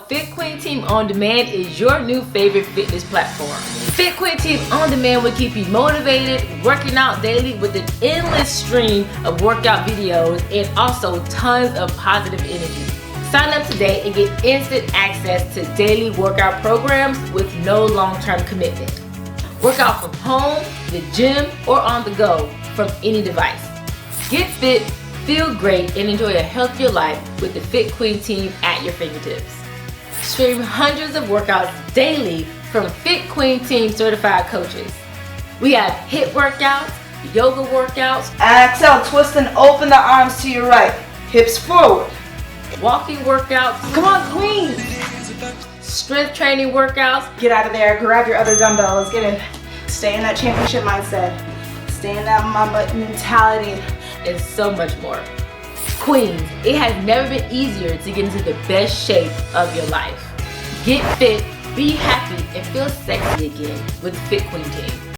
Fit Queen Team On Demand is your new favorite fitness platform. Fit Queen Team On Demand will keep you motivated, working out daily with an endless stream of workout videos and also tons of positive energy. Sign up today and get instant access to daily workout programs with no long-term commitment. Work out from home, the gym, or on the go from any device. Get fit, feel great, and enjoy a healthier life with the Fit Queen Team at your fingertips. Stream hundreds of workouts daily from Fit Queen Team certified coaches. We have HIIT workouts, yoga workouts, and exhale, twist and open the arms to your right, hips forward. Walking workouts, Come on, queens. strength training workouts. Get out of there, grab your other dumbbell, let's get in. Stay in that championship mindset. Stay in that mama mentality. And so much more. Queens, it has never been easier to get into the best shape of your life. Get fit, be happy, and feel sexy again with the Fit Queen Team.